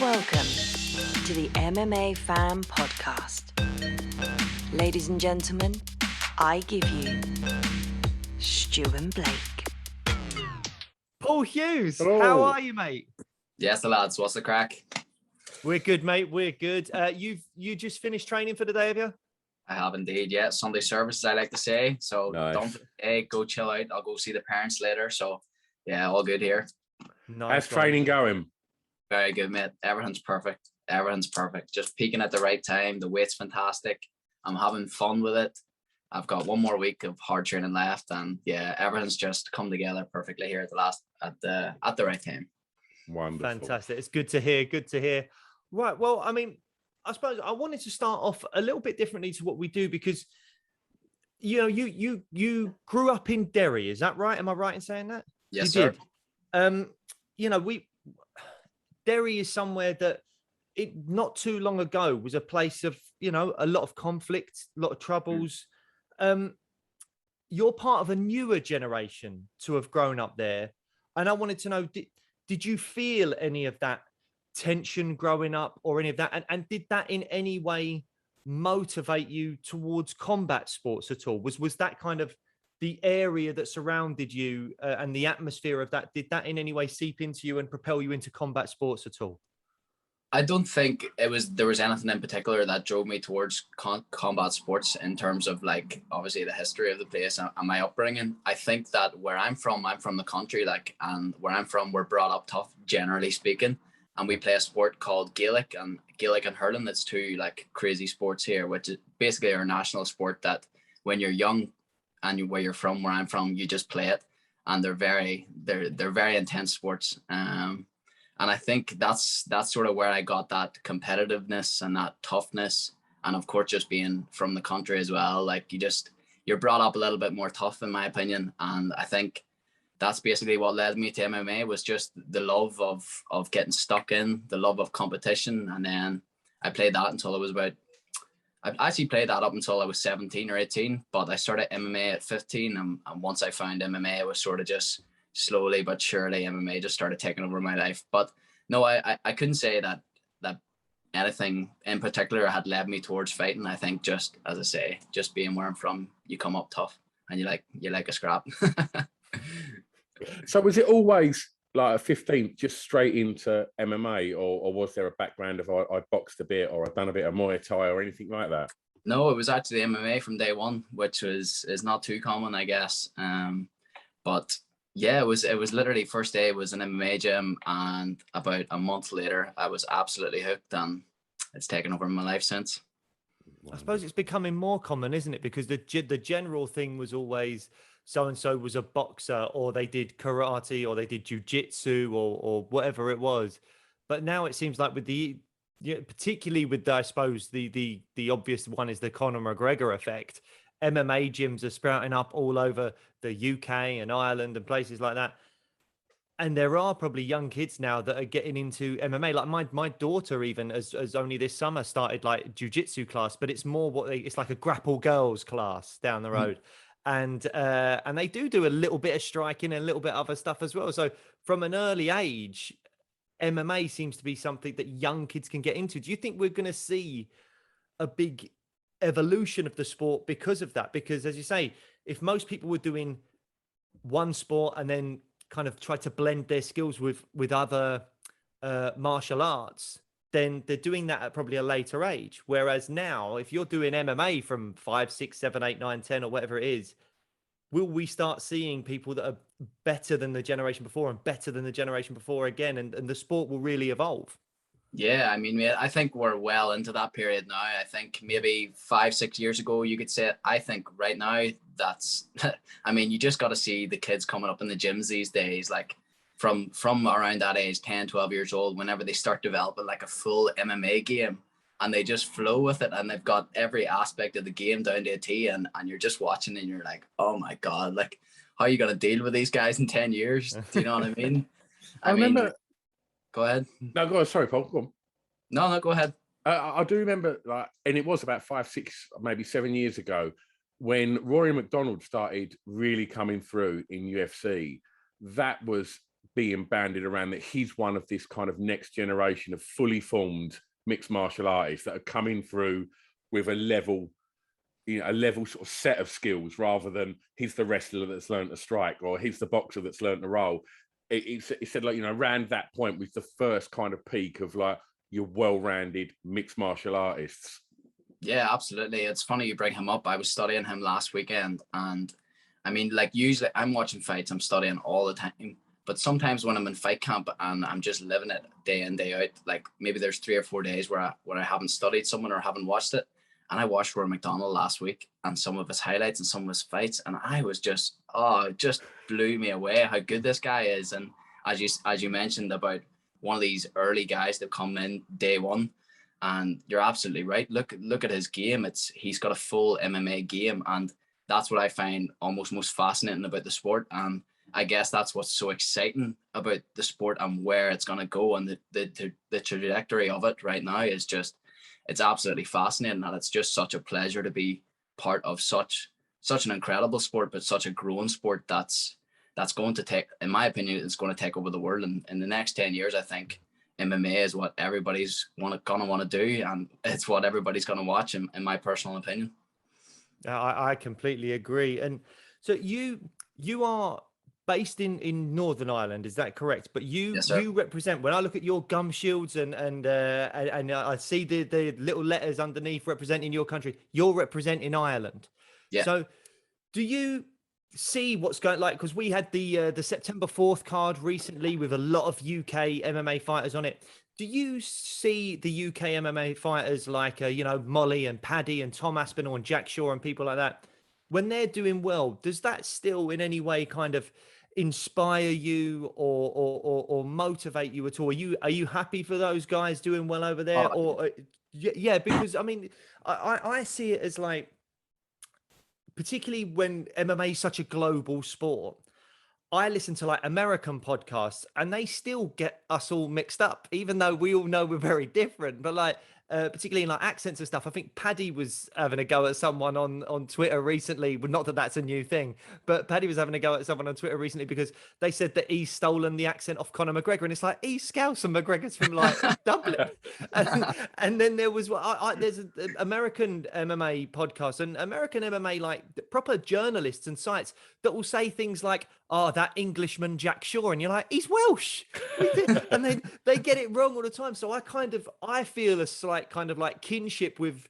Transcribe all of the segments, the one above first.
Welcome to the MMA Fan Podcast. Ladies and gentlemen, I give you Stu and Blake. Paul Hughes, Hello. How are you, mate? Yes, the lads. What's the crack? We're good, mate. We're good. You just finished training for the day, have you? I have indeed. Yeah, Sunday services, I like to say. So Nice. Done for the day. Go chill out. I'll go see the parents later. So yeah, all good here. Nice. How's training going? Very good, mate. Everything's perfect. Everything's perfect. Just peaking at the right time. The weight's fantastic. I'm having fun with it. I've got one more week of hard training left, and yeah, everything's just come together perfectly here at the right time. Wonderful. Fantastic. It's good to hear. Good to hear. Right. Well, I mean, I suppose I wanted to start off a little bit differently to what we do because, you know, you grew up in Derry. Is that right? Am I right in saying that? Yes, you sir. Did. You know, Derry is somewhere that it not too long ago was a place of, you know, a lot of conflict, a lot of troubles. You're part of a newer generation to have grown up there. And I wanted to know, did you feel any of that tension growing up or any of that? And did that in any way motivate you towards combat sports at all? Was that kind of the area that surrounded you and the atmosphere of that, did that in any way seep into you and propel you into combat sports at all? I don't think there was anything in particular that drove me towards combat sports in terms of, like, obviously the history of the place and my upbringing. I think that where I'm from the country, like, and where I'm from, we're brought up tough, generally speaking. And we play a sport called Gaelic and hurling. That's two, like, crazy sports here, which is basically our national sport that when you're young and where you're from, where I'm from, you just play it. And they're very intense sports. And I think that's sort of where I got that competitiveness and that toughness. And of course, just being from the country as well, like, you're brought up a little bit more tough, in my opinion. And I think that's basically what led me to MMA, was just the love of getting stuck in, the love of competition. And then I played that until I actually played that up until I was 17 or 18, but I started MMA at 15. And once I found MMA, it was sort of just slowly but surely MMA just started taking over my life. But no, I couldn't say that anything in particular had led me towards fighting. I think just, as I say, just being where I'm from, you come up tough and you like a scrap. So was it always like at 15 just straight into MMA, or was there a background of I boxed a bit or I'd done a bit of Muay Thai or anything like that? No, it was actually MMA from day one, which is not too common, I guess. But yeah, it was literally first day was an MMA gym, and about a month later, I was absolutely hooked, and it's taken over my life since. I suppose it's becoming more common, isn't it? Because the general thing was always so-and-so was a boxer, or they did karate, or they did jiu-jitsu, or whatever it was. But now it seems like particularly with I suppose the obvious one is the Conor McGregor effect. MMA gyms are sprouting up all over the UK and Ireland and places like that. And there are probably young kids now that are getting into MMA. Like my daughter, even as only this summer, started like jiu-jitsu class, but it's more it's like a grapple girls class down the road. And they do a little bit of striking and a little bit of other stuff as well. So from an early age, MMA seems to be something that young kids can get into. Do you think we're going to see a big evolution of the sport because of that? Because, as you say, if most people were doing one sport and then kind of try to blend their skills with other martial arts, then they're doing that at probably a later age. Whereas now, if you're doing MMA from 5, 6, 7, 8, 9, 10, or whatever it is, will we start seeing people that are better than the generation before and better than the generation before again, and the sport will really evolve? Yeah, I mean, I think we're well into that period now. I think maybe 5, 6 years ago, you could say it. I think right now that's, I mean, you just got to see the kids coming up in the gyms these days, like from around that age, 10, 12 years old, whenever they start developing like a full MMA game, and they just flow with it, and they've got every aspect of the game down to a T, and you're just watching and you're like, oh my God, like, how are you going to deal with these guys in 10 years? Do you know what I mean? I remember. Go ahead. No, go on. Sorry, Paul. Go on. No, go ahead. I do remember, like, and it was about 5, 6, maybe 7 years ago when Rory MacDonald started really coming through in UFC. That was being banded around that he's one of this kind of next generation of fully formed mixed martial artists that are coming through with a level sort of set of skills, rather than he's the wrestler that's learned to strike or he's the boxer that's learned to roll. It said, like, around that point was the first kind of peak of like your well-rounded mixed martial artists. Yeah, absolutely. It's funny you bring him up. I was studying him last weekend, and I mean, like, usually I'm watching fights, I'm studying all the time. But sometimes when I'm in fight camp and I'm just living it day in, day out, like maybe there's 3 or 4 days where I haven't studied someone or haven't watched it. And I watched Rory MacDonald last week and some of his highlights and some of his fights, and I was just, it just blew me away how good this guy is. And as you mentioned about one of these early guys that come in day one, and you're absolutely right. Look at his game. He's got a full MMA game, and that's what I find almost most fascinating about the sport. And I guess that's what's so exciting about the sport and where it's going to go, and the trajectory of it right now is just, it's absolutely fascinating, and it's just such a pleasure to be part of such an incredible sport, but such a growing sport that's going to take, in my opinion, it's going to take over the world. And in the next 10 years, I think MMA is what everybody's gonna want to do, and it's what everybody's going to watch, in my personal opinion. I completely agree. And so you are based in Northern Ireland, is that correct? But Yes, you represent, when I look at your gum shields and I see the little letters underneath representing your country, you're representing Ireland. Yeah. So do you see what's going, like, because we had the September 4th card recently with a lot of UK MMA fighters on it. Do you see the UK MMA fighters like Molly and Paddy and Tom Aspinall and Jack Shaw and people like that, when they're doing well, does that still in any way kind of inspire you or motivate you at all? Are you happy for those guys doing well over there? Yeah, because I mean, I see it as like, particularly when MMA is such a global sport, I listen to like American podcasts and they still get us all mixed up, even though we all know we're very different. But like, particularly in like accents and stuff, I think Paddy was having a go at someone on Twitter recently. Well, not that that's a new thing, but Paddy was having a go at someone on Twitter recently because they said that he's stolen the accent off Conor McGregor, and it's like, he's Scouse and McGregor's from like Dublin. And then there was there's an American MMA podcast and American MMA like proper journalists and sites that will say things like, "Oh, that Englishman Jack Shaw," and you're like, he's Welsh, and then they get it wrong all the time. So I feel a slight kind of like kinship with,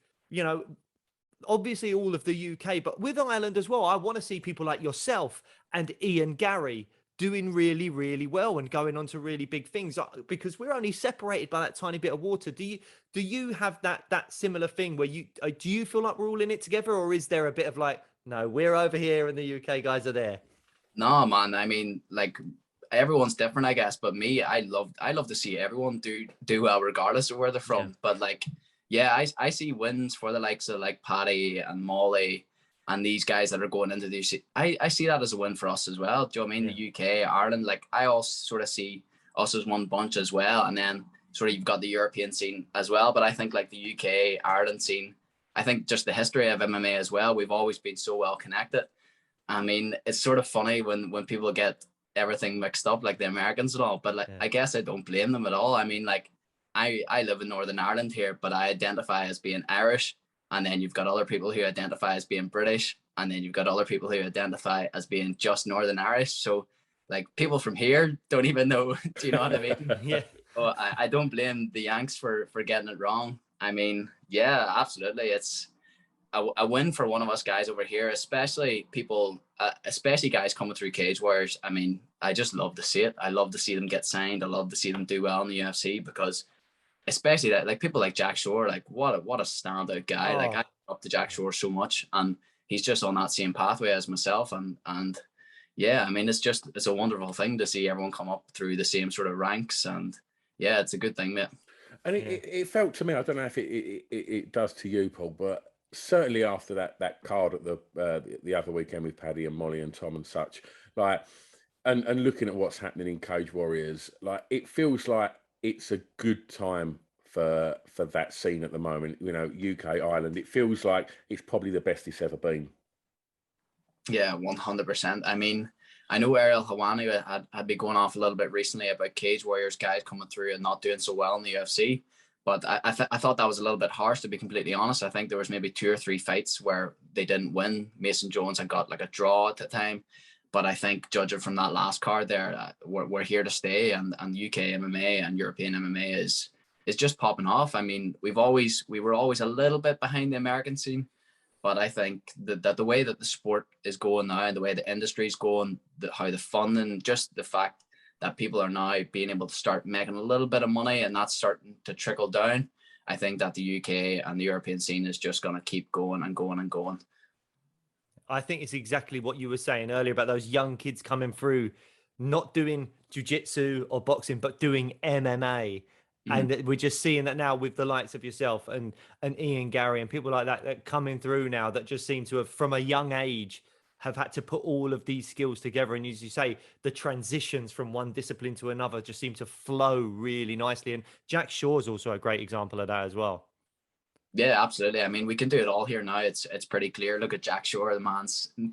obviously all of the UK, but with Ireland as well. I want to see people like yourself and Ian Gary doing really, really well and going on to really big things, because we're only separated by that tiny bit of water. Do you have that similar thing where do you feel like we're all in it together, or is there a bit of like, no, we're over here and the UK guys are there? No, man. I mean, like, everyone's different, I guess. But me, I love to see everyone do well, regardless of where they're from. Yeah. But like, yeah, I see wins for the likes of like Paddy and Molly and these guys that are going into these. I see that as a win for us as well. Do you know what I mean? Yeah. The UK, Ireland, like, I also sort of see us as one bunch as well. And then sort of you've got the European scene as well. But I think like the UK, Ireland scene, I think just the history of MMA as well, we've always been so well connected. I mean, it's sort of funny when people get everything mixed up, like the Americans and all, but like, yeah. I guess I don't blame them at all. I mean, like, I live in Northern Ireland here, but I identify as being Irish. And then you've got other people who identify as being British. And then you've got other people who identify as being just Northern Irish. So like, people from here don't even know, do you know what I mean? Yeah. So I don't blame the Yanks for getting it wrong. I mean, yeah, absolutely. It's a win for one of us guys over here, especially people, especially guys coming through Cage Warriors. I mean, I just love to see it. I love to see them get signed. I love to see them do well in the UFC, because especially that, like, people like Jack Shore, like, what a standout guy. Oh. Like, I look up to Jack Shore so much, and he's just on that same pathway as myself. And yeah, I mean, it's a wonderful thing to see everyone come up through the same sort of ranks. And yeah, it's a good thing, mate. And it felt to me, I don't know if it does to you, Paul, but certainly after that card at the other weekend with Paddy and Molly and Tom and such, like, and looking at what's happening in Cage Warriors, like, it feels like it's a good time for that scene at the moment. You know, UK, Ireland, it feels like it's probably the best it's ever been. Yeah, 100%. I mean, I know Ariel Hawani had been going off a little bit recently about Cage Warriors guys coming through and not doing so well in the UFC. But I thought that was a little bit harsh, to be completely honest. I think there was maybe 2 or 3 fights where they didn't win. Mason Jones had got like a draw at the time. But I think judging from that last card there, we're here to stay. And UK MMA and European MMA is just popping off. I mean, we were always a little bit behind the American scene. But I think that the way that the sport is going now and the way the industry is going, how the funding, just the fact that people are now being able to start making a little bit of money and that's starting to trickle down, I think that the UK and the European scene is just going to keep going and going and going. I think it's exactly what you were saying earlier about those young kids coming through, not doing jiu-jitsu or boxing, but doing MMA. And we're just seeing that now with the likes of yourself and Ian Gary and people like that coming through now that just seem to have, from a young age, have had to put all of these skills together. And as you say, the transitions from one discipline to another just seem to flow really nicely. And Jack Shaw's also a great example of that as well. Yeah, absolutely. I mean, we can do it all here now. It's pretty clear. Look at Jack Shaw. The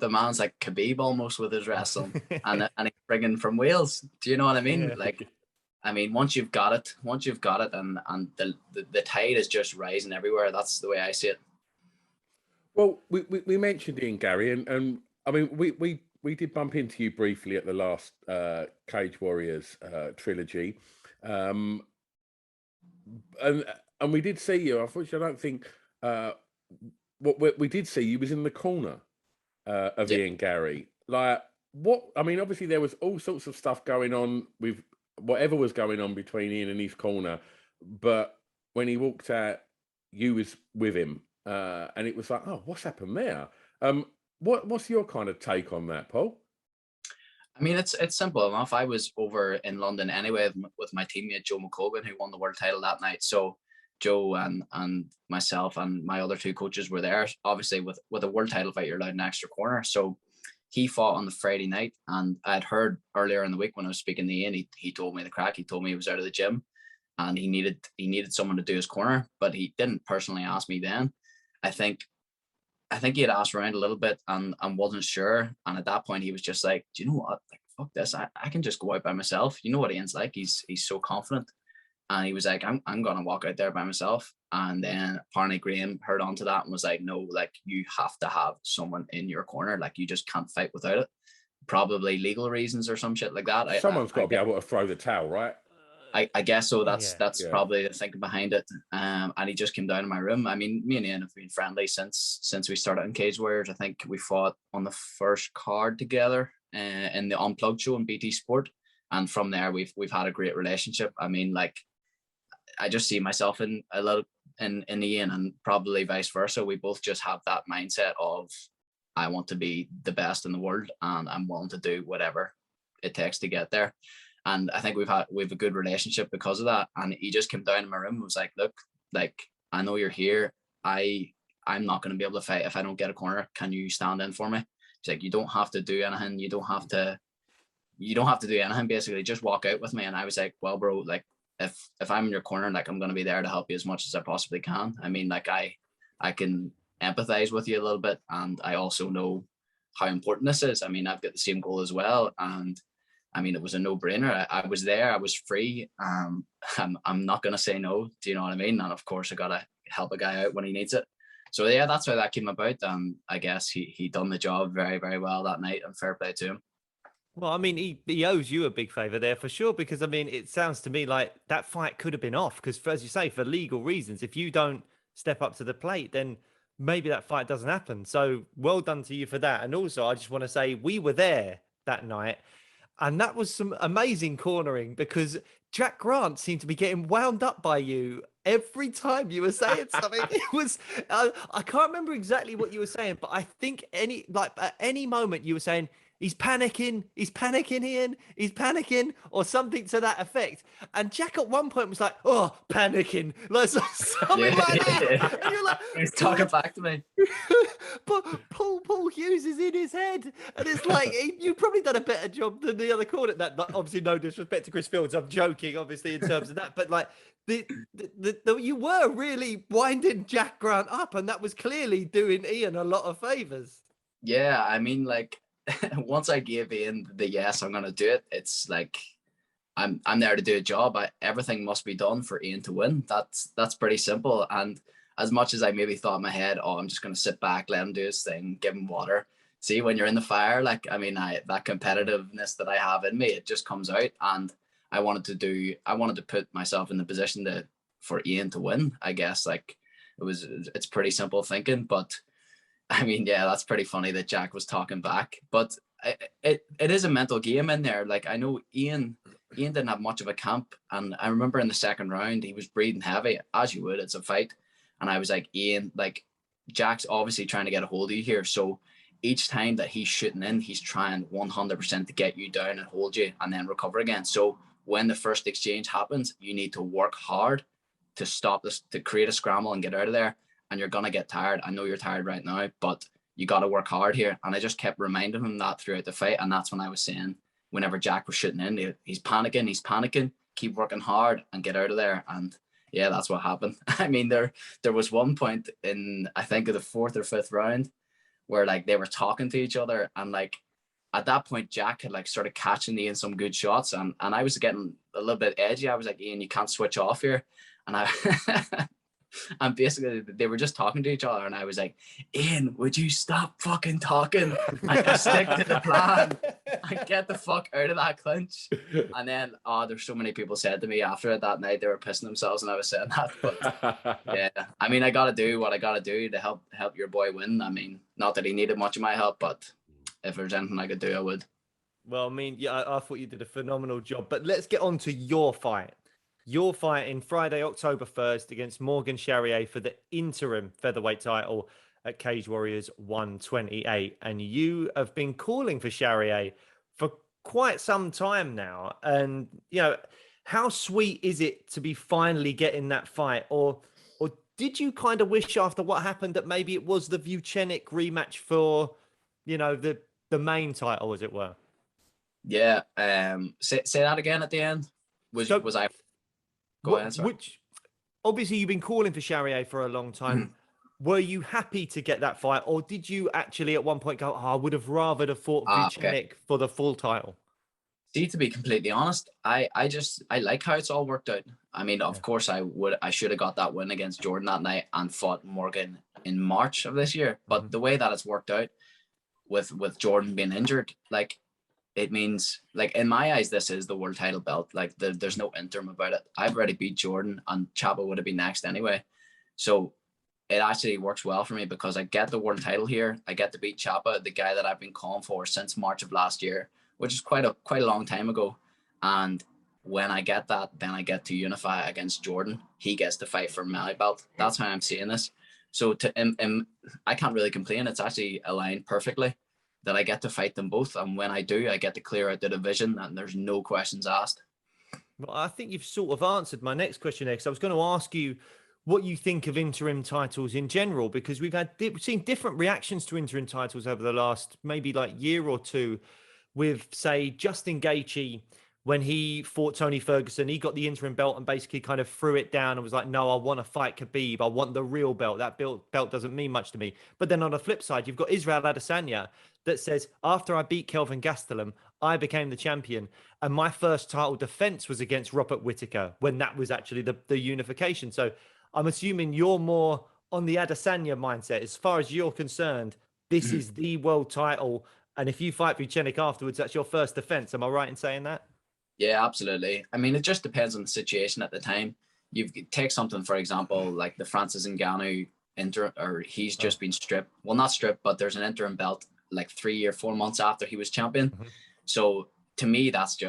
man's like Khabib almost with his wrestling, and he's bringing from Wales. Do you know what I mean? Yeah. Like, I mean, once you've got it, and the tide is just rising everywhere. That's the way I see it. Well, we mentioned Ian Gary, and I mean, we did bump into you briefly at the last Cage Warriors trilogy, and we did see you. Unfortunately, I don't think what we did see you was in the corner of Ian Gary. Like, what? I mean, obviously there was all sorts of stuff going on with whatever was going on between Ian and his corner, but when he walked out, you was with him, and it was like, oh, what's happened there? What's your kind of take on that, Paul? I mean, it's simple enough. I was over in London anyway with my teammate Joe McColgan, who won the world title that night. So Joe and myself and my other 2 coaches were there. Obviously, with a world title fight, you're allowed an extra corner. So he fought on the Friday night, and I'd heard earlier in the week when I was speaking to Ian, he told me the crack. He told me he was out of the gym, and he needed someone to do his corner, but he didn't personally ask me then. I think he had asked around a little bit and wasn't sure. And at that point, he was just like, do you know what? Like, fuck this. I can just go out by myself. You know what Ian's like? He's so confident. And he was like, I'm going to walk out there by myself. And then apparently Graham heard onto that and was like, no, like, you have to have someone in your corner. Like, you just can't fight without it. Probably legal reasons or some shit like that. Someone's got to be able to throw the towel, right? I guess so. That's probably the thinking behind it. And he just came down to my room. I mean, me and Ian have been friendly since we started in Cage Warriors. I think we fought on the first card together in the Unplugged show in BT Sport, and from there we've had a great relationship. I mean, like, I just see myself in Ian, and probably vice versa. We both just have that mindset of, I want to be the best in the world, and I'm willing to do whatever it takes to get there. And I think we've a good relationship because of that. And he just came down to my room and was like, look, like, I know you're here. I'm not going to be able to fight if I don't get a corner. Can you stand in for me? He's like, you don't have to do anything. You don't have to do anything, basically. Just walk out with me. And I was like, well, bro, like, if I'm in your corner, like, I'm going to be there to help you as much as I possibly can. I mean, like, I can empathize with you a little bit. And I also know how important this is. I mean, I've got the same goal as well. And I mean, it was a no-brainer. I was there. I was free. I'm not going to say no. Do you know what I mean? And of course, I got to help a guy out when he needs it. So yeah, that's how that came about. And I guess he done the job very, very well that night, and fair play to him. Well, I mean, he owes you a big favour there for sure, because I mean, it sounds to me like that fight could have been off because, as you say, for legal reasons, if you don't step up to the plate, then maybe that fight doesn't happen. So well done to you for that. And also, I just want to say we were there that night. And that was some amazing cornering, because Jack Grant seemed to be getting wound up by you every time you were saying something. It was, I can't remember exactly what you were saying, but I think at any moment you were saying, he's panicking, Ian, he's panicking, or something to that effect. And Jack at one point was like, oh, panicking, like something like that. And you're like, he's talking back to me. But Paul Hughes is in his head. And it's like, you've probably done a better job than the other corner. That, obviously, no disrespect to Chris Fields. I'm joking, obviously, in terms of that. But like, you were really winding Jack Grant up, and that was clearly doing Ian a lot of favors. Yeah, I mean, like, once I gave Ian the yes, I'm gonna do it. It's like I'm there to do a job. Everything must be done for Ian to win. That's pretty simple. And as much as I maybe thought in my head, oh, I'm just gonna sit back, let him do his thing, give him water. See, when you're in the fire, like, I mean, that competitiveness that I have in me, it just comes out. And I wanted to put myself in the position for Ian to win, I guess. Like, it's pretty simple thinking, but I mean, yeah, that's pretty funny that Jack was talking back, but it is a mental game in there. Like, I know Ian didn't have much of a camp, and I remember in the second round, he was breathing heavy, as you would, it's a fight. And I was like, Ian, like, Jack's obviously trying to get a hold of you here. So each time that he's shooting in, he's trying 100% to get you down and hold you and then recover again. So when the first exchange happens, you need to work hard to stop this, to create a scramble and get out of there. And you're going to get tired. I know you're tired right now, but you got to work hard here. And I just kept reminding him that throughout the fight. And that's when I was saying, whenever Jack was shooting in, he's panicking, keep working hard and get out of there. And yeah, that's what happened. I mean, there was one point in, I think, of the fourth or fifth round where like they were talking to each other, and like at that point Jack had like started catching Ian some good shots, and I was getting a little bit edgy. I was like, Ian, you can't switch off here. And and basically they were just talking to each other, and I was like, Ian, would you stop fucking talking and just stick to the plan and get the fuck out of that clinch? And then there's so many people said to me after it that night, they were pissing themselves and I was saying that. But yeah, I mean, I gotta do what I gotta do to help your boy win. I mean, not that he needed much of my help, but if there's anything I could do, I would. Well, I mean, yeah, I thought you did a phenomenal job, but let's get on to your fight. You're fighting Friday, October 1st against Morgan Cherrier for the interim featherweight title at Cage Warriors 128. And you have been calling for Cherrier for quite some time now. And, you know, how sweet is it to be finally getting that fight? Or did you kind of wish after what happened that maybe it was the Vucenic rematch for, you know, the main title, as it were? Yeah. Say that again at the end. Was I... Go ahead, sorry. Which, obviously, you've been calling for Cherrier for a long time. Were you happy to get that fight, or did you actually at one point go, I would have rather fought Vucenic for the full title? See, to be completely honest, I like how it's all worked out. I mean, of course, I should have got that win against Jordan that night and fought Morgan in March of this year. But the way that it's worked out with Jordan being injured, like, it means, like, in my eyes, this is the world title belt. Like, there's no interim about it. I've already beat Jordan, and Chapa would have been next anyway. So it actually works well for me because I get the world title here. I get to beat Chapa, the guy that I've been calling for since March of last year, which is quite a long time ago. And when I get that, then I get to unify against Jordan. He gets to fight for my belt. That's how I'm seeing this. So I can't really complain. It's actually aligned perfectly that I get to fight them both. And when I do, I get to clear out the division and there's no questions asked. Well, I think you've sort of answered my next question there, because I was going to ask you what you think of interim titles in general, because we've seen different reactions to interim titles over the last maybe like year or two with, say, Justin Gaethje. When he fought Tony Ferguson, he got the interim belt and basically kind of threw it down and was like, no, I want to fight Khabib. I want the real belt. That belt doesn't mean much to me. But then on the flip side, you've got Israel Adesanya that says, after I beat Kelvin Gastelum, I became the champion. And my first title defense was against Robert Whittaker when that was actually the unification. So I'm assuming you're more on the Adesanya mindset. As far as you're concerned, this is the world title. And if you fight Vucenic afterwards, that's your first defense. Am I right in saying that? Yeah, absolutely. I mean, it just depends on the situation at the time. You take something, for example, like the Francis Ngannou interim, or he's just been stripped. Well, not stripped, but there's an interim belt like 3 or 4 months after he was champion. So to me, that's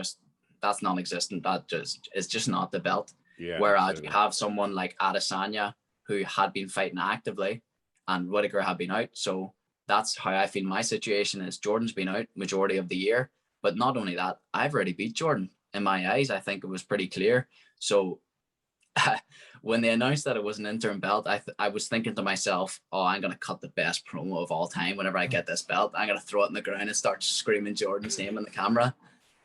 non-existent. That is just not the belt. Yeah, whereas absolutely. You have someone like Adesanya who had been fighting actively and Whittaker had been out. So that's how I feel my situation is. Jordan's been out majority of the year. But not only that, I've already beat Jordan. In my eyes, I think it was pretty clear. So when they announced that it was an interim belt, I was thinking to myself, oh, I'm going to cut the best promo of all time. Whenever I get this belt, I'm going to throw it in the ground and start screaming Jordan's name in the camera.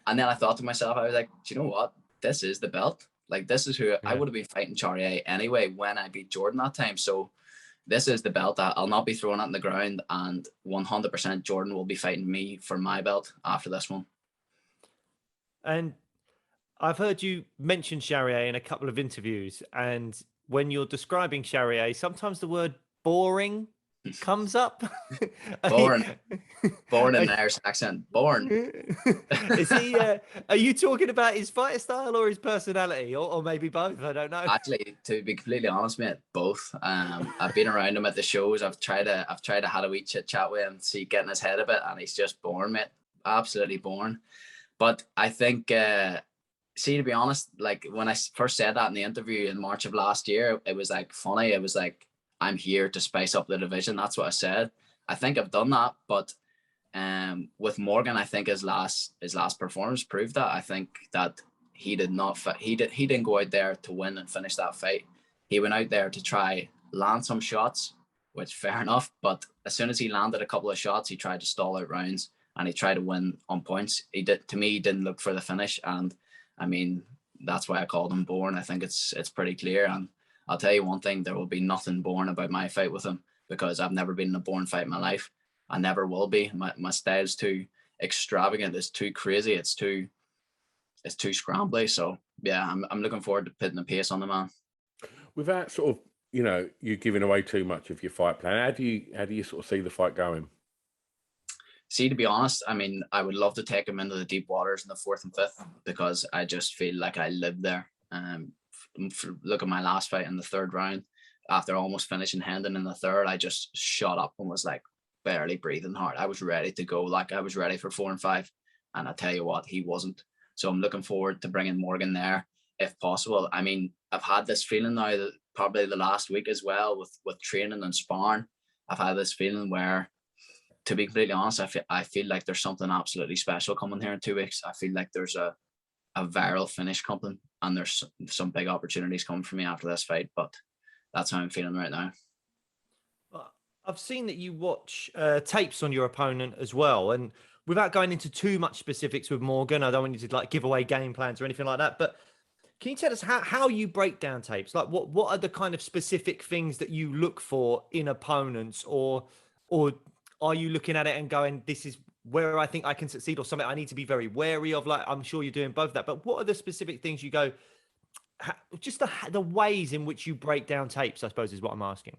And then I thought to myself, I was like, do you know what? This is the belt. Like, this is who I would have been fighting Cherrier anyway when I beat Jordan that time. So this is the belt that I'll not be throwing it on the ground, and 100% Jordan will be fighting me for my belt after this one. And I've heard you mention Cherrier in a couple of interviews, and when you're describing Cherrier, sometimes the word boring comes up. Born in an Irish accent. Born. Is he? Are you talking about his fighter style or his personality, or maybe both? I don't know. Actually, to be completely honest, mate, both. I've been around him at the shows. I've tried to have a wee chit chat with him, see getting his head a bit, and he's just born, mate. Absolutely born. But I think, see, to be honest, like when I first said that in the interview in March of last year, it was like funny. It was like, I'm here to spice up the division. That's what I said. I think I've done that, but with Morgan, I think his last performance proved that. I think that he did not he didn't go out there to win and finish that fight. He went out there to try land some shots, which fair enough. But as soon as he landed a couple of shots, he tried to stall out rounds and he tried to win on points. He didn't look for the finish, and I mean that's why I called him born. I think it's pretty clear, and I'll tell you one thing, there will be nothing born about my fight with him, because I've never been in a born fight in my life. I never will be. My style's too extravagant. It's too crazy. It's too scrambly. So yeah, I'm looking forward to putting the pace on the man. Without sort of, you giving away too much of your fight plan, how do you sort of see the fight going? See, to be honest, I mean, I would love to take him into the deep waters in the 4th and 5th, because I just feel like I live there. Look at my last fight in the 3rd round. After almost finishing Hendon in the 3rd, I just shot up and was like barely breathing hard. I was ready to go. Like I was ready for 4 and 5. And I tell you what, he wasn't. So I'm looking forward to bringing Morgan there if possible. I mean, I've had this feeling now that probably the last week as well with training and sparring, I've had this feeling where, to be completely honest, I feel like there's something absolutely special coming here in 2 weeks. I feel like there's a viral finish coming, and there's some big opportunities coming for me after this fight. But that's how I'm feeling right now. I've seen that you watch tapes on your opponent as well, and without going into too much specifics with Morgan, I don't want you to like give away game plans or anything like that, but can you tell us how you break down tapes? Like what are the kind of specific things that you look for in opponents, or are you looking at it and going, this is where I think I can succeed, or something I need to be very wary of? Like, I'm sure you're doing both of that, but what are the specific things you go, just the ways in which you break down tapes, I suppose, is what I'm asking.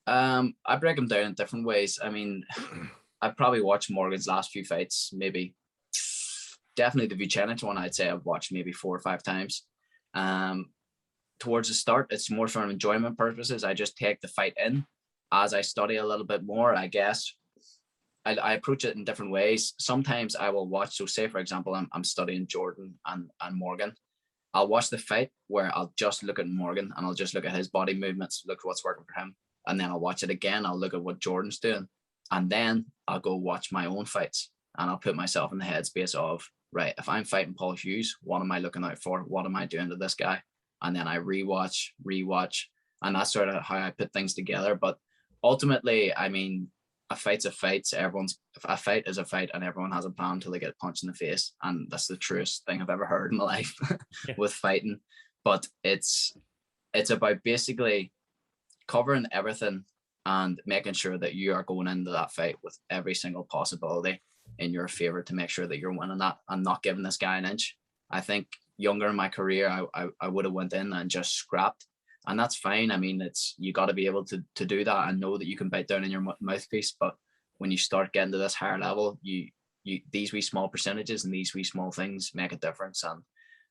I break them down in different ways. I mean, I've probably watched Morgan's last few fights, maybe definitely the Vucenic one, I'd say I've watched maybe 4 or 5 times. Towards the start, it's more for enjoyment purposes. I just take the fight in. As I study a little bit more, I guess, I approach it in different ways. Sometimes I will watch, so say for example, I'm studying Jordan and Morgan. I'll watch the fight where I'll just look at Morgan and I'll just look at his body movements, look at what's working for him. And then I'll watch it again. I'll look at what Jordan's doing. And then I'll go watch my own fights and I'll put myself in the headspace of, right, if I'm fighting Paul Hughes, what am I looking out for? What am I doing to this guy? And then I rewatch. And that's sort of how I put things together. But ultimately, I mean, a fight's a fight. A fight is a fight, and everyone has a plan until they get punched in the face. And that's the truest thing I've ever heard in my life with fighting. But it's about basically covering everything and making sure that you are going into that fight with every single possibility in your favor to make sure that you're winning that and not giving this guy an inch. I think younger in my career, I would have went in and just scrapped, and that's fine. I mean, you got to be able to do that and know that you can bite down in your mouthpiece. But when you start getting to this higher level, you these wee small percentages and these wee small things make a difference. And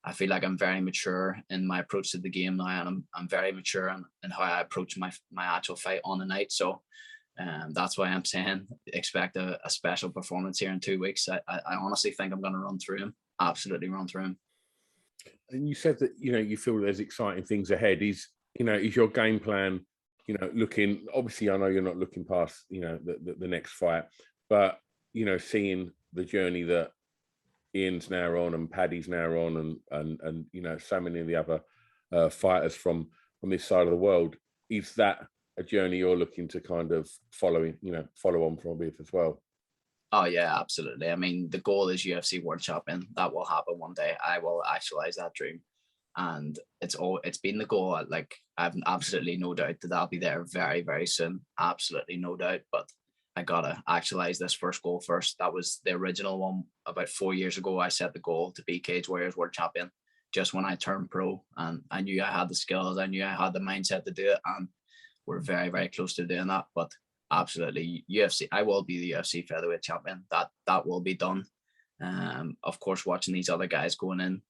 I feel like I'm very mature in my approach to the game now, and I'm very mature in how I approach my actual fight on the night. So that's why I'm saying expect a special performance here in 2 weeks. I honestly think I'm going to run through him, absolutely run through him. And you said that, you feel there's exciting things ahead. Is your game plan, looking, obviously I know you're not looking past, the next fight, but, seeing the journey that Ian's now on and Paddy's now on and so many of the other fighters from this side of the world, is that a journey you're looking to kind of follow on from with as well? Oh yeah, absolutely. I mean, the goal is UFC World Champion. That will happen one day. I will actualize that dream. and it's been the goal. Like, I have absolutely no doubt that I'll be there very, very soon. Absolutely no doubt. But I gotta actualize this first goal first. That was the original one about 4 years ago. I set the goal to be Cage Warriors World Champion just when I turned pro, and I knew I had the skills, I knew I had the mindset to do it, and we're very, very close to doing that. But absolutely, UFC, I will be the UFC featherweight champion. That will be done. Of course, watching these other guys going in,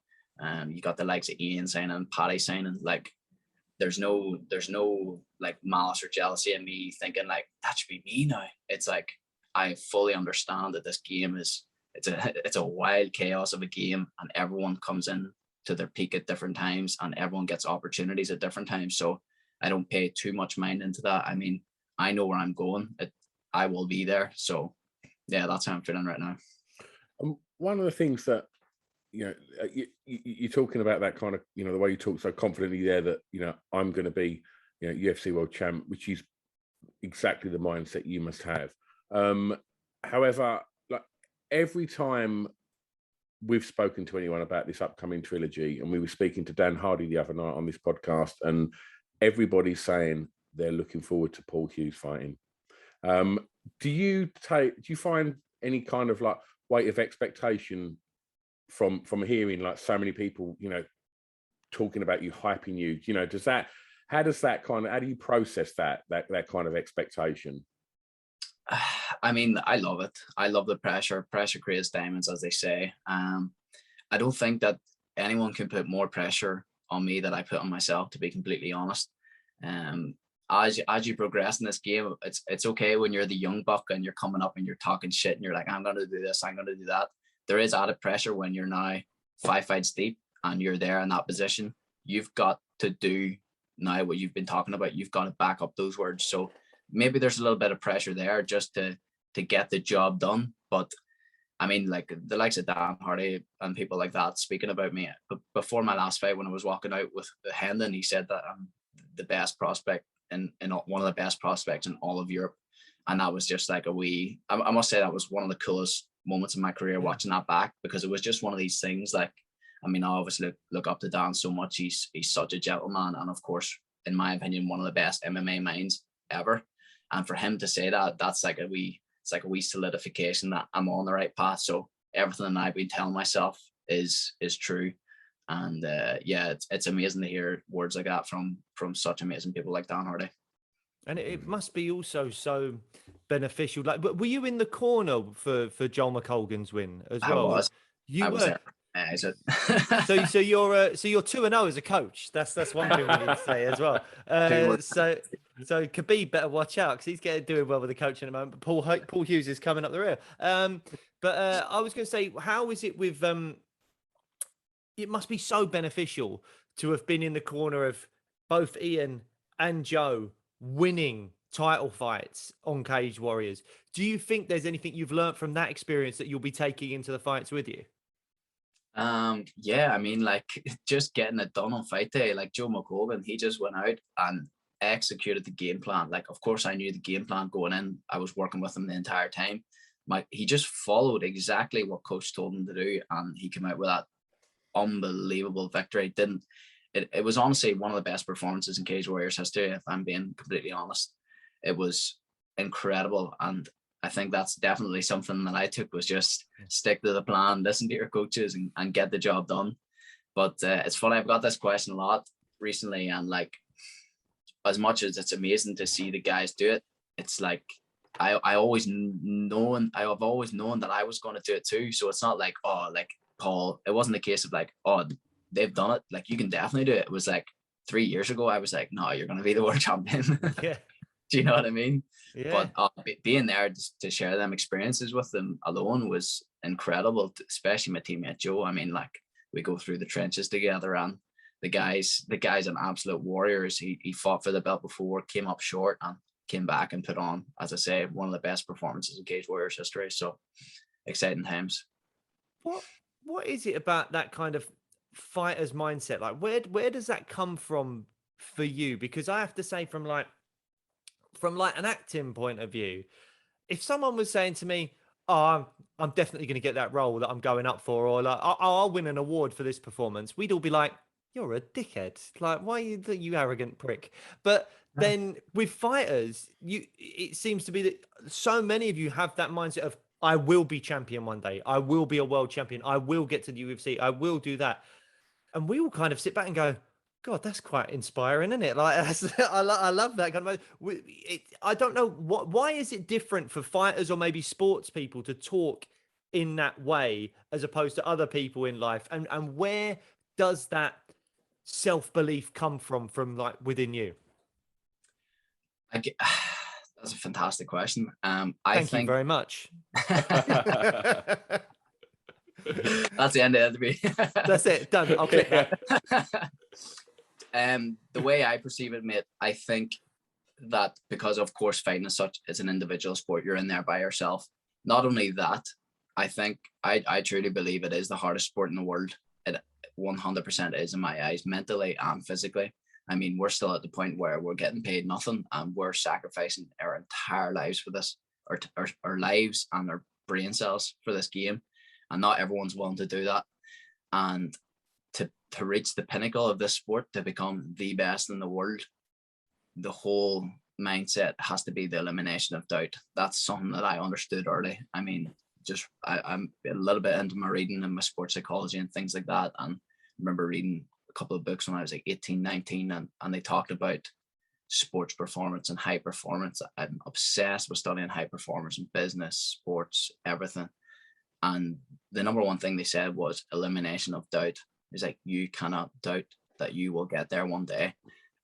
you got the likes of Ian signing, Paddy signing. Like, there's no like malice or jealousy in me thinking like that should be me now. It's like, I fully understand that this game it's a wild chaos of a game, and everyone comes in to their peak at different times, and everyone gets opportunities at different times. So I don't pay too much mind into that. I mean, I know where I'm going. I will be there. So yeah, that's how I'm feeling right now. One of the things that, you're talking about that kind of, the way you talk so confidently there that, I'm going to be, UFC world champ, which is exactly the mindset you must have. However, like, every time we've spoken to anyone about this upcoming trilogy, and we were speaking to Dan Hardy the other night on this podcast, and everybody's saying they're looking forward to Paul Hughes fighting. Do you find any kind of like weight of expectation from hearing like so many people, talking about you, hyping you? How do you process that kind of expectation? I mean, I love it. I love the pressure. Pressure creates diamonds, as they say. I don't think that anyone can put more pressure on me than I put on myself, to be completely honest. As you progress in this game, it's okay when you're the young buck and you're coming up and you're talking shit and you're like, I'm going to do this, I'm going to do that. There is added pressure when you're now 5 fights deep and you're there in that position. You've got to do now what you've been talking about. You've got to back up those words. So maybe there's a little bit of pressure there just to get the job done. But I mean, like the likes of Dan Hardy and people like that speaking about me. But before my last fight, when I was walking out with Hendon, he said that I'm the best prospect and one of the best prospects in all of Europe. And that was just like I must say that was one of the coolest moments in my career, watching that back, because it was just one of these things. Like, I mean, I obviously look up to Dan so much. He's such a gentleman. And of course, in my opinion, one of the best MMA minds ever. And for him to say that, it's like a wee solidification that I'm on the right path. So everything that I've been telling myself is true. And yeah, it's amazing to hear words like that from such amazing people like Dan Hardy. And it must be also so beneficial. Like, but were you in the corner for Joel McColgan's win as well? I was. You I were. was there. So you're 2-0 as a coach. That's one thing we need to say as well. So Khabib better watch out, because he's doing well with the coach at the moment. But Paul Hughes is coming up the rear. But I was going to say, how is it with it must be so beneficial to have been in the corner of both Ian and Joe winning title fights on Cage Warriors. Do you think there's anything you've learned from that experience that you'll be taking into the fights with you? Yeah, I mean, like, just getting it done on fight day, like Joe McColgan, he just went out and executed the game plan. Like, of course I knew the game plan going in. I was working with him the entire time. He just followed exactly what coach told him to do, and he came out with that unbelievable victory. It was honestly one of the best performances in Cage Warriors history, if I'm being completely honest. It was incredible, and I think that's definitely something that I took, was just stick to the plan, listen to your coaches, and get the job done. But it's funny, I've got this question a lot recently, and like, as much as it's amazing to see the guys do it, it's like I have always known that I was going to do it too. So it's not like, oh, like Paul, it wasn't a case of like, oh, they've done it, like you can definitely do it. It was like 3 years ago, I was like, no, you're going to be the world champion. Yeah. Do you know what I mean? Yeah. But being there to share them experiences with them alone was incredible, especially my teammate Joe. I mean, like, we go through the trenches together, and the guy's an absolute warrior. He fought for the belt before, came up short, and came back and put on, as I say, one of the best performances in Cage Warriors history. So exciting times. What is it about that kind of fighter's mindset? Like, where does that come from for you? Because I have to say, from an acting point of view, if someone was saying to me, oh, I'm definitely going to get that role that I'm going up for, or like, I'll win an award for this performance, we'd all be like, you're a dickhead. Like, why are you arrogant prick? But then with fighters, it seems to be that so many of you have that mindset of, I will be champion one day. I will be a world champion. I will get to the UFC. I will do that. And we all kind of sit back and go, God, that's quite inspiring, isn't it? Like, I love that kind of. I don't know why is it different for fighters or maybe sports people to talk in that way as opposed to other people in life, and where does that self-belief come from like within you? That's a fantastic question. Thank you very much. That's the end of the interview. That's it. Done. I'll click that. The way I perceive it, mate, I think that because, of course, fighting is it's an individual sport. You're in there by yourself. Not only that, I think I truly believe it is the hardest sport in the world. It 100% is in my eyes, mentally and physically. I mean, we're still at the point where we're getting paid nothing and we're sacrificing our entire lives for this, our lives and our brain cells for this game. And not everyone's willing to do that. And to reach the pinnacle of this sport, to become the best in the world, the whole mindset has to be the elimination of doubt. That's something that I understood early. I mean, I'm a little bit into my reading and my sports psychology and things like that. And I remember reading a couple of books when I was like 18, 19, and they talked about sports performance and high performance. I'm obsessed with studying high performance in business, sports, everything. And the number one thing they said was elimination of doubt. It's like, you cannot doubt that you will get there one day.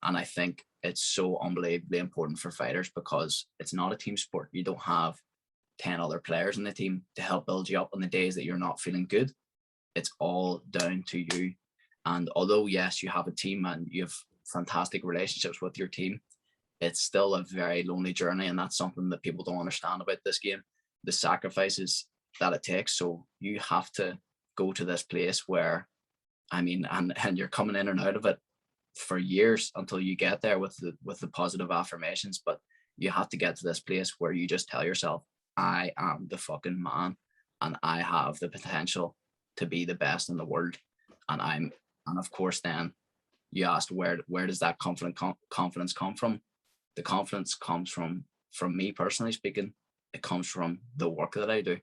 And I think it's so unbelievably important for fighters because it's not a team sport. You don't have 10 other players in the team to help build you up on the days that you're not feeling good. It's all down to you. And although, yes, you have a team and you have fantastic relationships with your team, it's still a very lonely journey. And that's something that people don't understand about this game. The sacrifices that it takes. So you have to go to this place where, I mean, and you're coming in and out of it for years until you get there with the positive affirmations. But you have to get to this place where you just tell yourself, I am the fucking man and I have the potential to be the best in the world. And of course, then you asked, where does that confidence come from? The confidence comes from me personally speaking. It comes from the work that I do.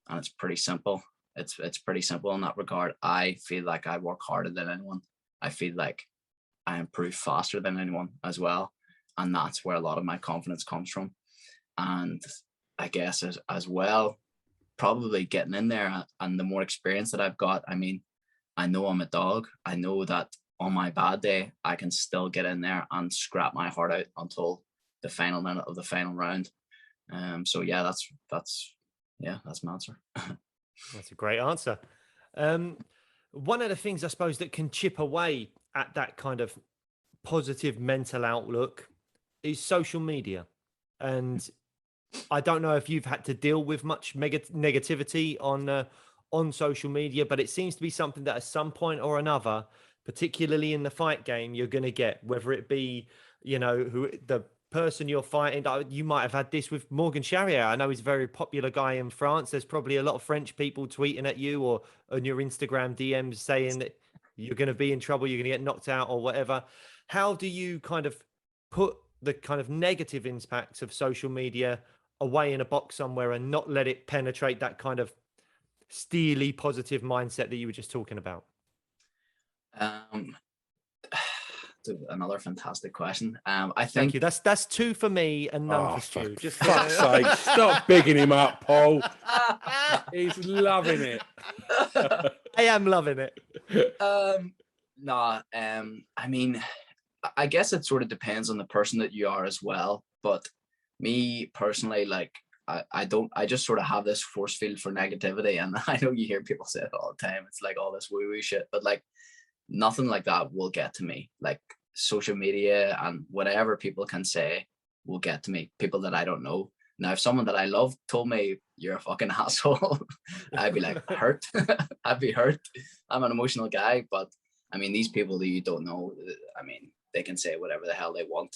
And it's pretty simple. It's pretty simple in that regard. I feel like I work harder than anyone. I feel like I improve faster than anyone as well. And that's where a lot of my confidence comes from. And I guess as well, probably getting in there and the more experience that I've got, I mean, I know I'm a dog. I know that on my bad day, I can still get in there and scrap my heart out until the final minute of the final round. So yeah, that's my answer. That's a great answer. One of the things I suppose that can chip away at that kind of positive mental outlook is social media. And I don't know if you've had to deal with much negativity on social media, but it seems to be something that at some point or another, particularly in the fight game, you're going to get, whether it be, who the person you're fighting. You might have had this with Morgan Cherrier. I know he's a very popular guy in France. There's probably a lot of French people tweeting at you or on your Instagram DMs saying that you're going to be in trouble, you're going to get knocked out or whatever. How do you kind of put the kind of negative impacts of social media away in a box somewhere and not let it penetrate that kind of steely positive mindset that you were just talking about? Another fantastic question. I think. Thank you. That's two for me and none for Stu. Just fuck's sake, stop bigging him up, Paul. He's loving it. I am loving it. I mean, I guess it sort of depends on the person that you are as well. But me personally, like, I just sort of have this force field for negativity, and I know you hear people say it all the time. It's like all this woo-woo shit, but like nothing like that will get to me. Like social media and whatever people can say will get to me. People that I don't know. Now, if someone that I love told me you're a fucking asshole, I'd be like hurt. I'd be hurt. I'm an emotional guy, but I mean, these people that you don't know, I mean, they can say whatever the hell they want.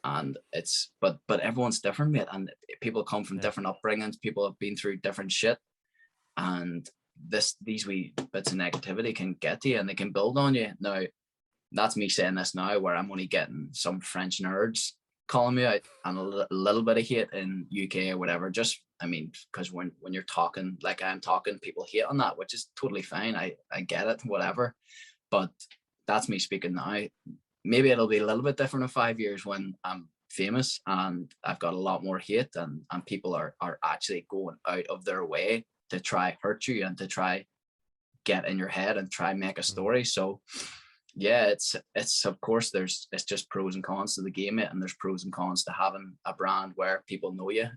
And it's, but everyone's different, mate. And people come from different upbringings. People have been through different shit. And these wee bits of negativity can get to you and they can build on you. Now, that's me saying this now, where I'm only getting some French nerds calling me out and a little bit of hate in UK or whatever. Just, I mean, because when you're talking like I'm talking, people hate on that, which is totally fine. I get it, whatever. But that's me speaking now. Maybe it'll be a little bit different in 5 years when I'm famous and I've got a lot more hate, and people are actually going out of their way to try hurt you and to try get in your head and try make a story. So yeah, it's of course it's just pros and cons to the game, and there's pros and cons to having a brand where people know you.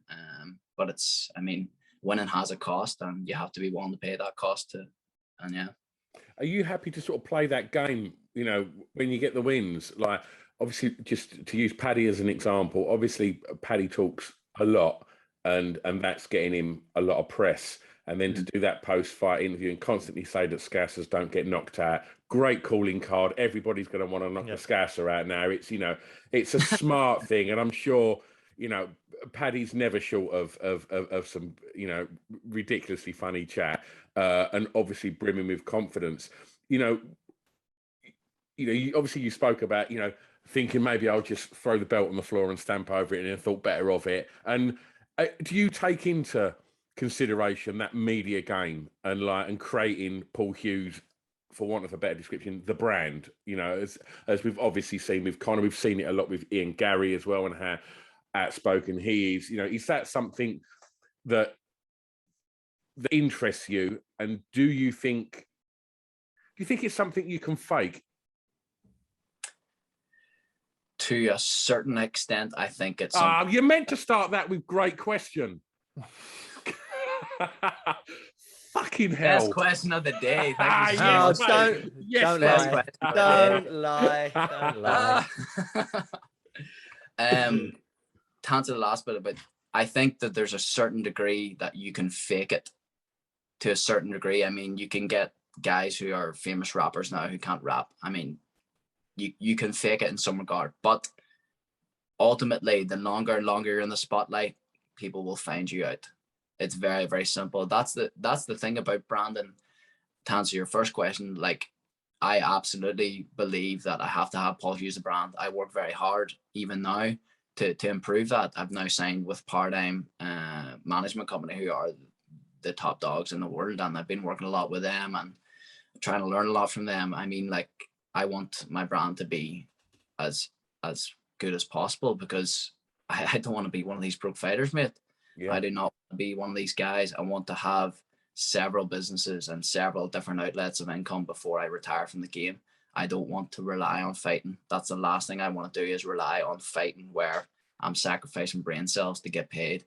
But it's, I mean, winning has a cost, and you have to be willing to pay that cost to. And yeah. Are you happy to sort of play that game, you know, when you get the wins? Like, obviously, just to use Paddy as an example, obviously Paddy talks a lot, and that's getting him a lot of press. And then to do that post-fight interview and constantly say that Scousers don't get knocked out, great calling card. Everybody's going to want to knock the Scouser out now. It's, you know, it's a smart thing, and I'm sure, you know, Paddy's never short of some, you know, ridiculously funny chat, and obviously brimming with confidence. You obviously you spoke about, you know, thinking maybe I'll just throw the belt on the floor and stamp over it, and then thought better of it. And do you take into consideration that media game and creating Paul Hughes, for want of a better description, the brand? You know, as we've obviously seen with Conor, we've seen it a lot with Ian Gary as well, and how outspoken he is. You know, is that something that interests you? And do you think it's something you can fake? To a certain extent, I think it's. You meant to start that with great question. Fucking hell! Best question of the day. Thank you. Don't lie. To answer the last bit of it, I think that there's a certain degree that you can fake it. To a certain degree, I mean, you can get guys who are famous rappers now who can't rap. I mean, you can fake it in some regard, but ultimately, the longer and longer you're in the spotlight, people will find you out. It's very, very simple. That's the thing about branding. To answer your first question, like, I absolutely believe that I have to have Paul Hughes the brand. I work very hard even now to improve that. I've now signed with Paradigm management company, who are the top dogs in the world, and I've been working a lot with them and trying to learn a lot from them. I mean, like, I want my brand to be as good as possible, because I don't want to be one of these broke fighters, mate. Yeah. I do not want to be one of these guys. I want to have several businesses and several different outlets of income before I retire from the game. I don't want to rely on fighting. That's the last thing I want to do, is rely on fighting where I'm sacrificing brain cells to get paid.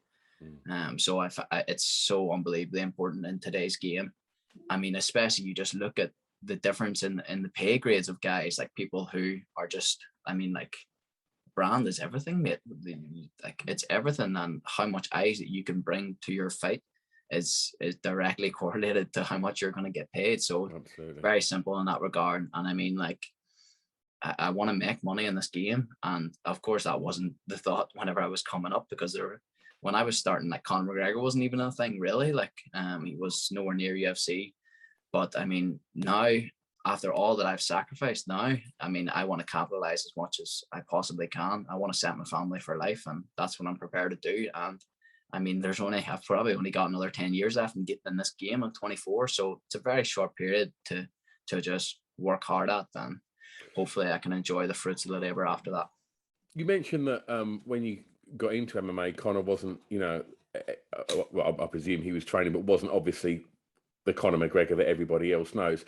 So it's so unbelievably important in today's game. I mean, especially you just look at the difference in the pay grades of guys, like people who are just, I mean, like, brand is everything, mate. Like, it's everything, and how much eyes that you can bring to your fight is directly correlated to how much you're going to get paid. So absolutely. Very simple in that regard. And I mean, like, I want to make money in this game, and of course that wasn't the thought whenever I was coming up, because when I was starting, like, Conor McGregor wasn't even a thing really. Like, he was nowhere near UFC. But I mean, now, after all that I've sacrificed now, I mean, I want to capitalize as much as I possibly can. I want to set my family for life, and that's what I'm prepared to do. And I mean, I've probably only got another 10 years left in this game. I'm 24, so it's a very short period to just work hard at, and hopefully I can enjoy the fruits of the labor after that. You mentioned that when you got into MMA, Conor wasn't, you know, well, I presume he was training, but wasn't obviously the Conor McGregor that everybody else knows.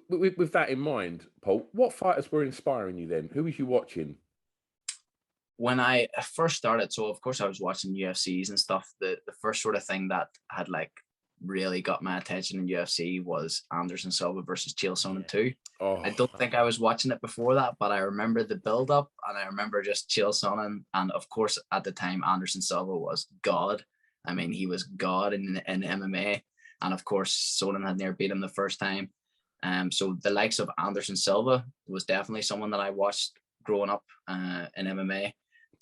With that in mind, Paul, what fighters were inspiring you then? Who was you watching? When I first started, so of course I was watching UFCs and stuff. The first sort of thing that had, like, really got my attention in UFC was Anderson Silva versus Chael Sonnen 2. I don't think I was watching it before that, but I remember the build up, and I remember just Chael Sonnen, and of course at the time Anderson Silva was God. I mean, he was God in MMA, and of course Sonnen had never beat him the first time. So the likes of Anderson Silva was definitely someone that I watched growing up in MMA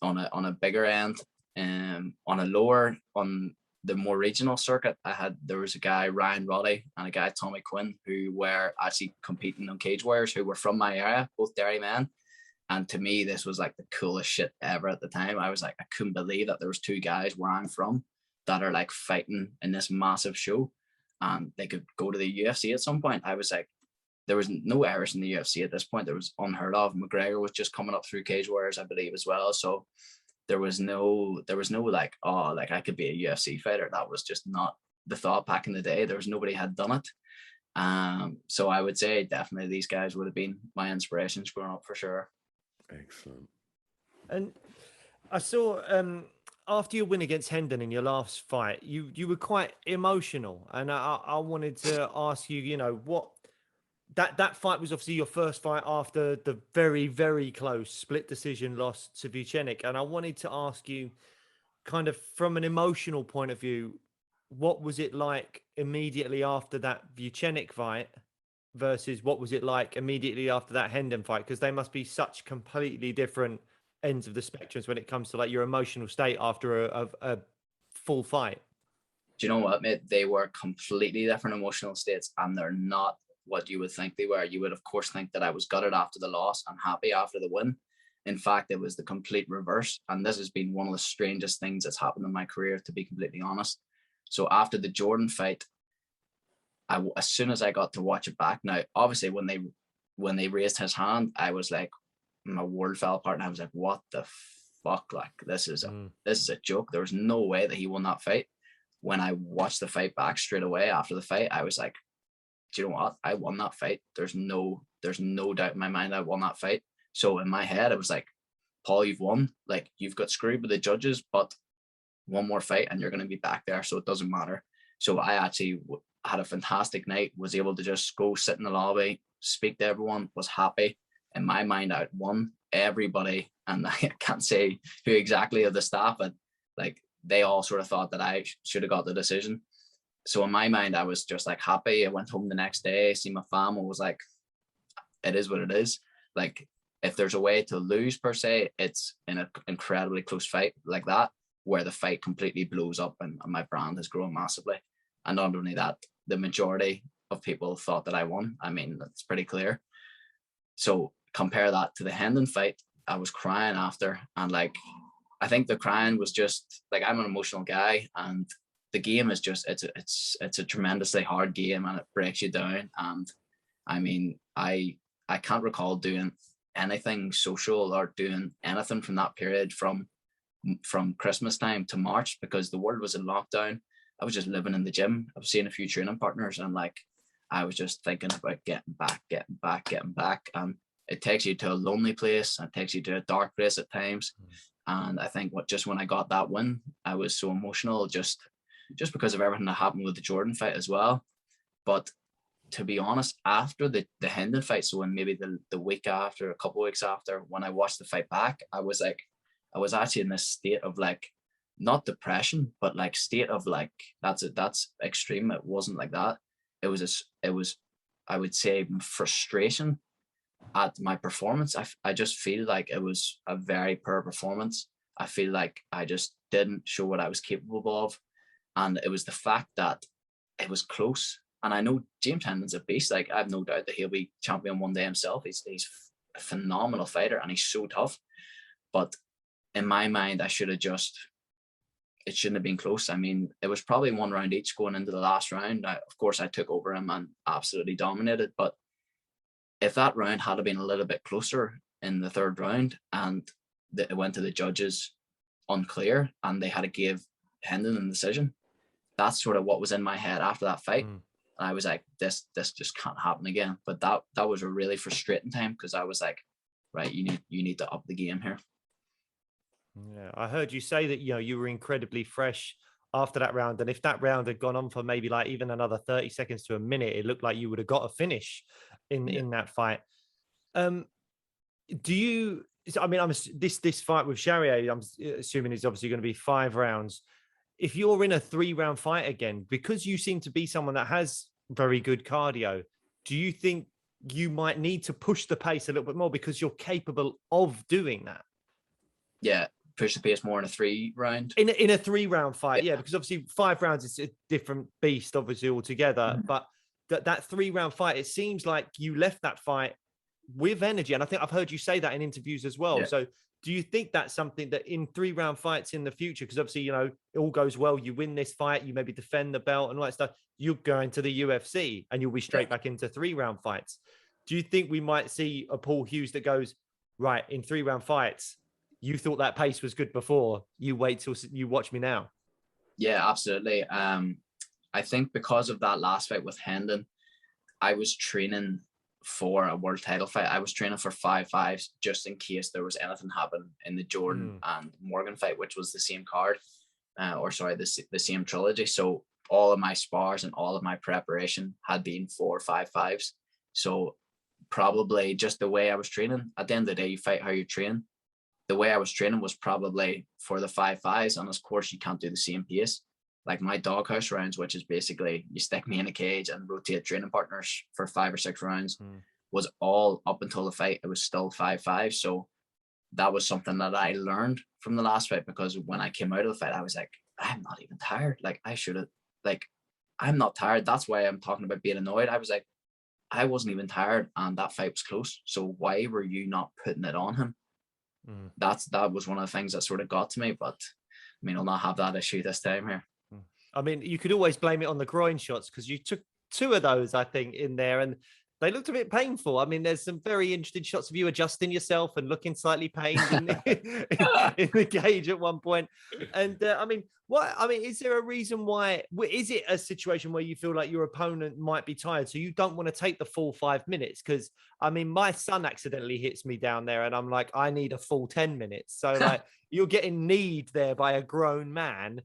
on a bigger end. On a lower, on the more regional circuit, there was a guy, Ryan Roddy, and a guy, Tommy Quinn, who were actually competing on Cage Warriors, who were from my area, both Derry men. And to me, this was like the coolest shit ever at the time. I was like, I couldn't believe that there was two guys where I'm from that are like fighting in this massive show, and they could go to the UFC at some point. I was like, there was no Irish in the UFC at this point. There was unheard of. McGregor was just coming up through Cage Warriors, I believe, as well. So there was no like, oh, like I could be a UFC fighter. That was just not the thought back in the day. There was nobody had done it. So I would say definitely these guys would have been my inspirations growing up for sure. Excellent. And I saw after your win against Hendon in your last fight, you were quite emotional, and I wanted to ask you, you know, what that fight was obviously your first fight after the very, very close split decision loss to Vucenic. And I wanted to ask you, kind of from an emotional point of view, what was it like immediately after that Vucenic fight versus what was it like immediately after that Hendon fight? Because they must be such completely different ends of the spectrums when it comes to like your emotional state after a full fight. Do you know what, mate? They were completely different emotional states, and they're not what you would think they were. You would, of course, think that I was gutted after the loss and happy after the win. In fact, it was the complete reverse. And this has been one of the strangest things that's happened in my career, to be completely honest. So after the Jordan fight, as soon as I got to watch it back, now, obviously, when they raised his hand, I was like, my world fell apart, and I was like, what the fuck? Like, this is a joke. There was no way that he won that fight. When I watched the fight back straight away after the fight, I was like, do you know what? I won that fight. There's no doubt in my mind I won that fight. So in my head, I was like, Paul, you've won. Like, you've got screwed with the judges, but one more fight and you're going to be back there. So it doesn't matter. So I actually had a fantastic night, was able to just go sit in the lobby, speak to everyone, was happy. In my mind, I'd won everybody. And I can't say who exactly of the staff, but like they all sort of thought that I should have got the decision. So in my mind, I was just like happy. I went home the next day, see my family, was like, it is what it is. Like, if there's a way to lose per se, it's in an incredibly close fight like that, where the fight completely blows up and my brand has grown massively. And not only that, the majority of people thought that I won. I mean, that's pretty clear. So compare that to the Hendon fight. I was crying after, and like, I think the crying was just like, I'm an emotional guy, and the game is just, it's a tremendously hard game, and it breaks you down. And I mean, I can't recall doing anything social or doing anything from that period from Christmas time to March, because the world was in lockdown. I was just living in the gym. I was seeing a few training partners, and like, I was just thinking about getting back. And it takes you to a lonely place, and it takes you to a dark place at times. And I think when I got that win, I was so emotional just because of everything that happened with the Jordan fight as well. But to be honest, after the Hendon fight, so when maybe the week after, a couple of weeks after, when I watched the fight back, I was actually in this state of like, not depression, but like state of like, that's extreme. It wasn't like that. It was I would say frustration at my performance. I just feel like it was a very poor performance. I feel like I just didn't show what I was capable of. And it was the fact that it was close. And I know James Hendon's a beast. Like, I have no doubt that he'll be champion one day himself. He's a phenomenal fighter, and he's so tough. But in my mind, it shouldn't have been close. I mean, it was probably one round each going into the last round. Of course, I took over him and absolutely dominated. But if that round had been a little bit closer in the third round, and it went to the judges unclear, and they had to give Hendon a decision, that's sort of what was in my head after that fight. And I was like, this just can't happen again. But that was a really frustrating time, because I was like, right, you need to up the game here. Yeah, I heard you say that, you know, you were incredibly fresh after that round, and if that round had gone on for maybe like even another 30 seconds to a minute, it looked like you would have got a finish in that fight. Do you? I mean, this fight with Cherrier, I'm assuming is obviously going to be 5 rounds. If you're in a 3-round fight again, because you seem to be someone that has very good cardio, do you think you might need to push the pace a little bit more because you're capable of doing that? Yeah, push the pace more in a 3-round. In a 3-round fight, yeah, because obviously 5 rounds is a different beast, obviously altogether. Mm-hmm. But that 3-round fight, it seems like you left that fight with energy, and I think I've heard you say that in interviews as well. Yeah. So, do you think that's something that in 3-round fights in the future, because obviously it all goes well, you win this fight, you maybe defend the belt and all that stuff, you're going to the UFC and you'll be straight back into 3-round fights. Do you think we might see a Paul Hughes that goes, right, in 3-round fights, you thought that pace was good before, you wait till you watch me now? Yeah, absolutely. I think because of that last fight with Hendon, I was training for a world title fight. I was training for 5-5s just in case there was anything happen in the Jordan and Morgan fight, which was the same card, the same trilogy. So all of my spars and all of my preparation had been for 5-5s. So probably just the way I was training, at the end of the day, you fight how you train. The way I was training was probably for the 5-5s, and of course you can't do the same pace. Like my doghouse rounds, which is basically you stick me in a cage and rotate training partners for 5 or 6 rounds, was all up until the fight. It was still 5-5. So that was something that I learned from the last fight, because when I came out of the fight, I was like, I'm not even tired. Like I should have, I'm not tired. That's why I'm talking about being annoyed. I was like, I wasn't even tired and that fight was close. So why were you not putting it on him? That was one of the things that sort of got to me, but I mean, I'll not have that issue this time here. I mean, you could always blame it on the groin shots, because you took 2 of those, I think, in there, and they looked a bit painful. I mean, there's some very interesting shots of you adjusting yourself and looking slightly pained in the cage at one point. And is there a reason why? Is it a situation where you feel like your opponent might be tired, so you don't want to take the full 5 minutes? Because I mean, my son accidentally hits me down there, and I'm like, I need a full 10 minutes. So like, you're getting kneed there by a grown man.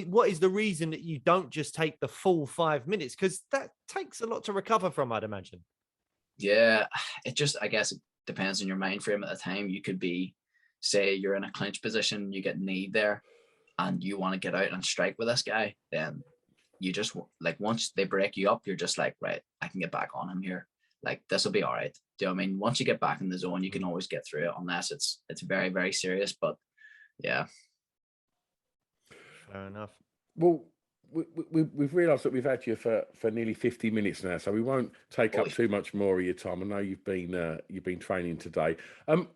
What is the reason that you don't just take the full 5 minutes? Because that takes a lot to recover from, I'd imagine. Yeah, I guess it depends on your mind frame at the time. You could be, say you're in a clinch position, you get kneed there and you want to get out and strike with this guy, then you just, like, once they break you up, you're just like, right, I can get back on him here. Like, this will be all right. Do you know what I mean? Once you get back in the zone, you can always get through it, unless it's very, very serious. But yeah. Fair enough. Well, we've realised that we've had you for nearly 50 minutes now, so we won't take up too much more of your time. I know you've been training today.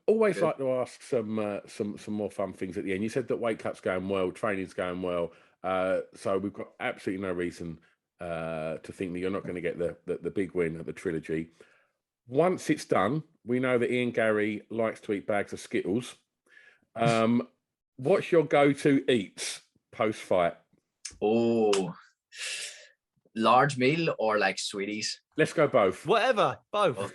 Always Good. like to ask some more fun things at the end. You said that weight cut's going well, training's going well, so we've got absolutely no reason to think that you're not going to get the big win at the trilogy. Once it's done, we know that Ian Garry likes to eat bags of Skittles. What's your go-to eats post-fight? Oh, large meal or like sweeties? Let's go both. Whatever, both.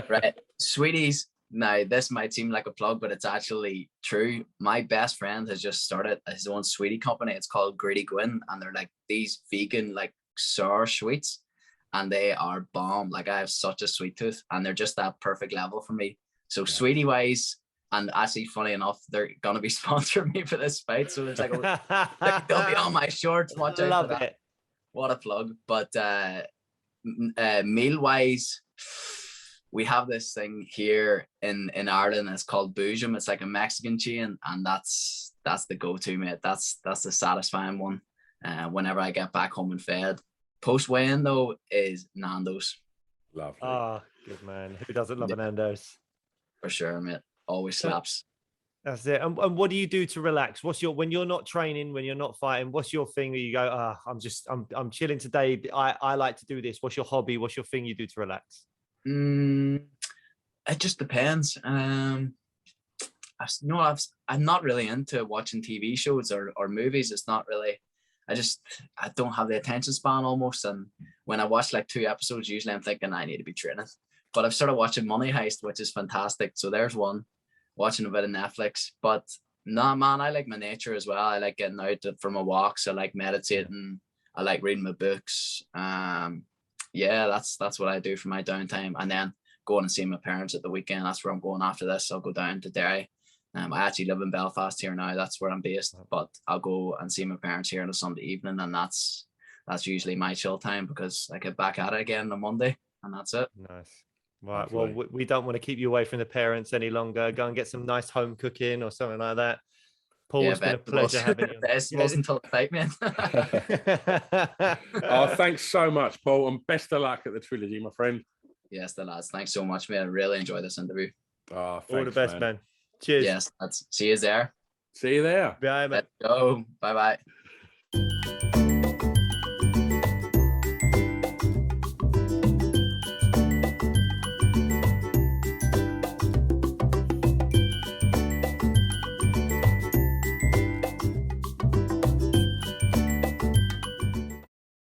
Right. Sweeties. Now, this might seem like a plug, but it's actually true. My best friend has just started his own sweetie company. It's called Greedy Gwyn, and they're like these vegan, like, sour sweets, and they are bomb. Like, I have such a sweet tooth, and they're just that perfect level for me. So sweetie wise, and actually, funny enough, they're gonna be sponsoring me for this fight. So it's like they'll be on my shorts. Watch out Love for that. it. What a plug. But meal wise, we have this thing here in Ireland. It's called Boojum. It's like a Mexican chain, and that's the go-to, mate. That's the satisfying one. Whenever I get back home and fed. Post weigh-in though is Nando's. Lovely. Oh, good man. Who doesn't love a Nando's? For sure, mate. Always slaps. That's it. And what do you do to relax? When you're not training, when you're not fighting, what's your thing that you go, I'm chilling today. I like to do this. What's your hobby? What's your thing you do to relax? It just depends. I'm not really into watching TV shows or movies. It's not really, I don't have the attention span almost. And when I watch like 2 episodes, usually I'm thinking I need to be training. But I've started watching Money Heist, which is fantastic. So there's one. Watching a bit of Netflix. But nah, man, I like my nature as well. I like getting out for my walks. I like meditating. I like reading my books. Yeah, that's what I do for my downtime. And then going and see my parents at the weekend. That's where I'm going after this. I'll go down to Derry. I actually live in Belfast here now. That's where I'm based. But I'll go and see my parents here on a Sunday evening, and that's usually my chill time, because I get back at it again on Monday, and that's it. Nice. Right. Hopefully. Well, we don't want to keep you away from the parents any longer. Go and get some nice home cooking or something like that. Paul, it's been a pleasure having you. Best until the fight, man. Oh, thanks so much, Paul, and best of luck at the trilogy, my friend. Yes, the lads. Thanks so much, man. I really enjoyed this interview. Oh, thanks, All the best, man. Cheers. Yes, let's see you there. See you there. Bye, mate. Let's go. Bye bye.